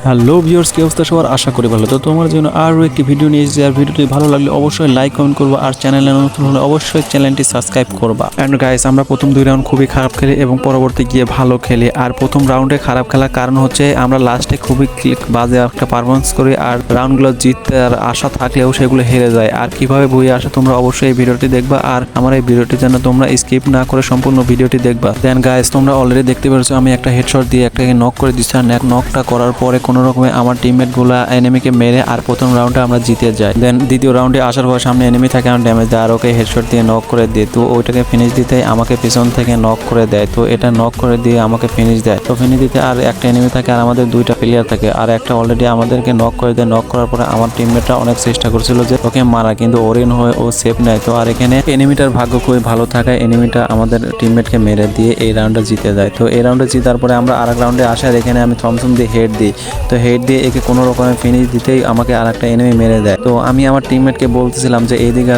Hello viewers, কি অবস্থা সবার? আশা করি ভালো। তো তোমার জন্য আরও একটি ভিডিও নিয়ে এসেছি। আর ভিডিওটি ভালো লাগলে অবশ্যই লাইক কমেন্ট করবা, আর চ্যানেলে নতুন হলে অবশ্যই চ্যানেলটি সাবস্ক্রাইব করবা। অ্যান্ড গাইস, আমরা প্রথম 2 রাউন্ড খুবই খারাপ খেলি এবং পরবর্তী গিয়ে ভালো খেলি। আর প্রথম রাউন্ডে খারাপ খেলার কারণ হচ্ছে আমরা লাস্টে খুবই বাজে একটা পারফরমেন্স করি, আর রাউন্ডগুলো জিততে আর আশা থাকলেও সেগুলো হেরে যায়। আর কিভাবে বই আসে তোমরা অবশ্যই এই ভিডিওটি দেখবা, আর আমার এই ভিডিওটি যেন তোমরা স্কিপ না করে সম্পূর্ণ ভিডিওটি দেখবা। দেন গাইস, তোমরা অলরেডি দেখতে পেরেছো আমি একটা হেডশট দিয়ে একটাকে নক করে দিচ্ছি। আর নকটা করার পরে কোনো রকমে আমার টিমমেট গুলা এনিমিকে মেরে আর প্রথম রাউন্ডে আমরা জিতে যাই। দেন দ্বিতীয় রাউন্ডে আসার পর সামনে এনিমি থাকে, আমার ড্যামেজ দেয় আর ওকে হেডশট দিয়ে নক করে দিই। তো ওইটাকে ফিনিশ দিতে আমাকে পিছন থেকে নক করে দেয়, তো এটা নক করে দিয়ে আমাকে ফিনিশ দেয়। তো ফিনিশ দিতে আর একটা এনিমি থাকে আর আমাদের 2টা প্লেয়ার থাকে, আর একটা অলরেডি আমাদেরকে নক করে দেয়। নক করার পরে আমার টিমমেটরা অনেক চেষ্টা করছিল যে ওকে মারা, কিন্তু ওরিন হয়ে ও সেফ নেয়। তো আর এখানে এনিমিটার ভাগ্য খুবই ভালো থাকায় এনিমিটা আমাদের টিমমেটকে মেরে দিয়ে এই রাউন্ডে জিতে যায়। তো এই রাউন্ডে জিতার পরে আমরা আরেক রাউন্ডে আসার এখানে আমি থমসন দিয়ে হেড দিই। তো হেড দিয়ে একে কোনো রকমের ফিনিশ দিতেই আমাকে আর একটা এনিমি মেরে দেয়। তো আমি আমার টিমমেটকে বলতেছিলাম যে এইদিকে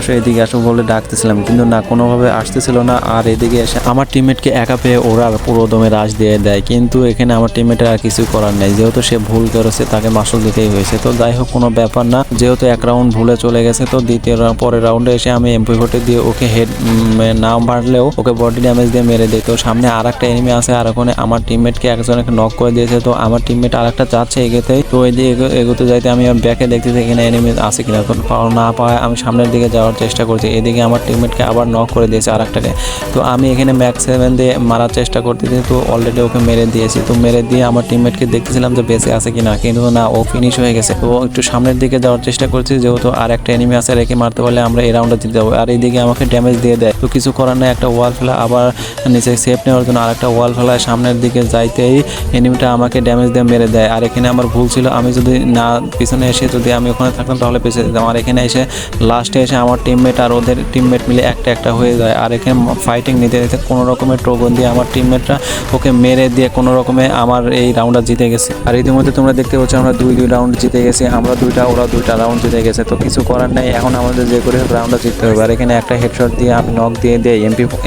আসো বলে ডাকতেছিলাম, কিন্তু না, কোনোভাবে আসতেছিল না। আর এদিকে এসে আমার টিমমেটকে একা পেয়ে ওরা পুরো দমে রাশ দিয়ে দেয়, কিন্তু এখানে আমার টিমমেটের আর কিছু করার নেই, যেহেতু সে ভুল করেছে তাকে মাসুল দিতেই হয়েছে। তো যাই হোক, কোনো ব্যাপার না, যেহেতু এক রাউন্ড ভুলে চলে গেছে। তো দ্বিতীয় পরের রাউন্ডে এসে আমি MP40 দিয়ে ওকে হেড না মারলেও ওকে বডি ড্যামেজ দিয়ে মেরে দিই। তো সামনে আর একটা এনিমি আছে, আর ওখানে আমার টিমমেটকে একজনকে নক করে দিয়েছে। তো আমার টিমমেট আর একটা যাচ্ছে এগোতে, তো এগোতে যাইতে আমি ব্যাকে দেখতেছি এখানে এনিমি আছে কিনা। তো না পাওয়ায় আমি সামনের দিকে যাওয়ার চেষ্টা করছি। এদিকে আমার টিমমেটকে আবার নক করে দিয়েছে আর একটাকে। তো আমি এখানে ম্যাক্স 7 দিয়ে মারার চেষ্টা করতেছি, তো অলরেডি ওকে মেরে দিয়েছি। তো মেরে দিয়ে আমার টিমমেটকে দেখতেছিলাম যে বেঁচে আছে কিনা, কিন্তু না, ও ফিনিশ হয়ে গেছে। তো একটু সামনের দিকে যাওয়ার চেষ্টা করছি, যেহেতু আর একটা এনিমি আছে, রেখে মারতে পারলে আমরা এই রাউন্ডে জিতে যাবো। আর এইদিকে আমাকে ড্যামেজ দিয়ে দেয়, তো কিছু করার নেই, একটা ওয়াল ফেলা, আবার নিচে সেফ নেওয়ার জন্য আর একটা ওয়াল ফেলায় সামনের দিকে যাইতেই এনিমিটা আমাকে ড্যামেজ দিয়ে মেরে দেয়। আর এখানে আমার ভুল ছিল, আমি যদি না পিছনে এসে যদি আমি ওখানে থাকতাম তাহলে পিছিয়ে যেতাম। আর এখানে এসে লাস্টে এসে আমার টিমমেট আর ওদের টিমমেট মিলে একটা হয়ে যায়। আর এখানে ফাইটিং নিতে নিতে কোনো রকমের টোগন দিয়ে আমার টিমমেটরা ওকে মেরে দিয়ে কোনো রকমে আমার এই রাউন্ডটা জিতে গেছে। আর ইতিমধ্যে তোমরা দেখতে পাচ্ছ আমরা 2 রাউন্ড জিতে গেছি, আমরা 2টা ওরা 2টা রাউন্ড জিতে গেছে। তো কিছু করার নেই, এখন আমাদের যে করে রাউন্ডটা জিততে হবে। আর এখানে একটা হেডশট দিয়ে আমি নক দিয়ে দেই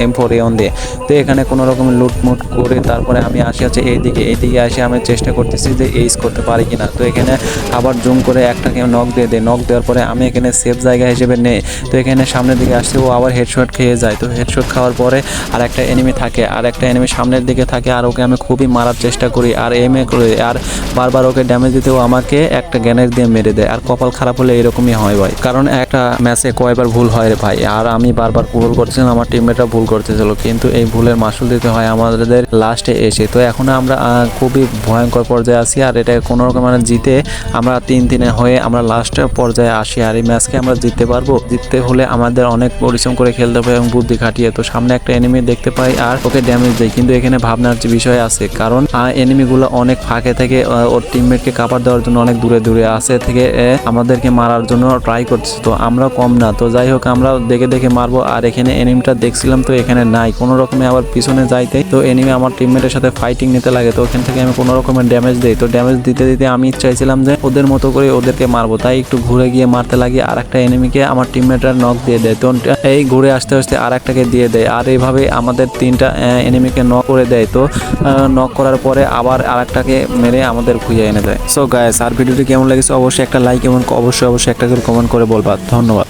M4A1 দিয়ে। তো এখানে কোনো রকমের লুটমুট করে তারপরে আমি আসি হচ্ছে এইদিকে আসে আমি চেষ্টা করতেছি যে এইস করতে পারি কিনা। তো এখানে আবার জুম করে একটাকে নক দিয়ে দেয়, নক দেওয়ার পরে আমি এখানে সেফ জায়গা হিসেবে নেই। তো এখানে সামনের দিকে আসছে, ও আবার হেডশট খেয়ে যায়। তো হেডশট খাওয়ার পরে আর একটা এনিমি থাকে, আর একটা এনিমি সামনের দিকে থাকে, আর ওকে আমি খুবই মারার চেষ্টা করি আর এমএ করে, আর বারবার ওকে ড্যামেজ দিতেও আমাকে একটা গ্যানেজ দিয়ে মেরে দেয়। আর কপাল খারাপ হলে এরকমই হয় ভাই, কারণ একটা ম্যাচে কয়বার ভুল হয় রে ভাই। আর আমি বারবার ভুল করছিলাম, আমার টিমমেটরা ভুল করতেছিল, কিন্তু এই ভুলের মাসুল দিতে হয় আমাদের লাস্টে এসে। তো এখন আমরা খুবই ভয়ঙ্কর পর্যায়ে আছি, আর এটা কোনো রকম মানে জিতে আমরা 3-3 হয়ে আমরা লাস্টের পর্যায়ে আসি। আর এই ম্যাচকে আমরা জিততে পারবো। জিততে হলে আমাদের অনেক পরিশ্রম করে খেলতে হবে এবং বুদ্ধি খাটিয়ে। তো সামনে একটা এনিমি দেখতে পাই আর ওকে ড্যামেজ দেয়, কিন্তু এখানে ভাবনার যে বিষয় আছে, কারণ এনিমিগুলো অনেক ফাঁকে থেকে ওর টিমমেটকে কাভার দেওয়ার জন্য অনেক দূরে দূরে আছে থেকে আমাদেরকে মারার জন্য ট্রাই করছে। তো আমরা কম না, তো যাই হোক আমরা দেখে মারবো। আর এখানে এনিমিটা দেখছিলাম, তো এখানে নাই, কোনো রকমে আবার পিছনে যাইতে তো এনিমি আমার টিমমেটের সাথে ফাইটিং নিতে লাগে। তো ওখান থেকে আমি কোনো রকমের ড্যামেজ দিই। তো ড্যামেজ দিতে দিতে আমি চাইছিলাম যে ওদের মতো করে ওদেরকে মারবো, তাই একটু ঘুরে গিয়ে মারতে লাগি। আর একটা এনিমিকে আমার টিমমেটরা নক দিয়ে দেয়, তো এই ঘুরে আসতে আসতে আর একটাকে দিয়ে দেয়। আর এইভাবে আমাদের 3টা এনিমিকে নক করে দেয়। তো নক করার পরে আবার আর একটাকে মেরে আমাদের খুঁজে এনে দেয়। সো গাইস, আর ভিডিওটি কেমন লেগেছে অবশ্যই একটা লাইক এবং অবশ্যই একটা করে কমেন্ট করে বলবা। ধন্যবাদ।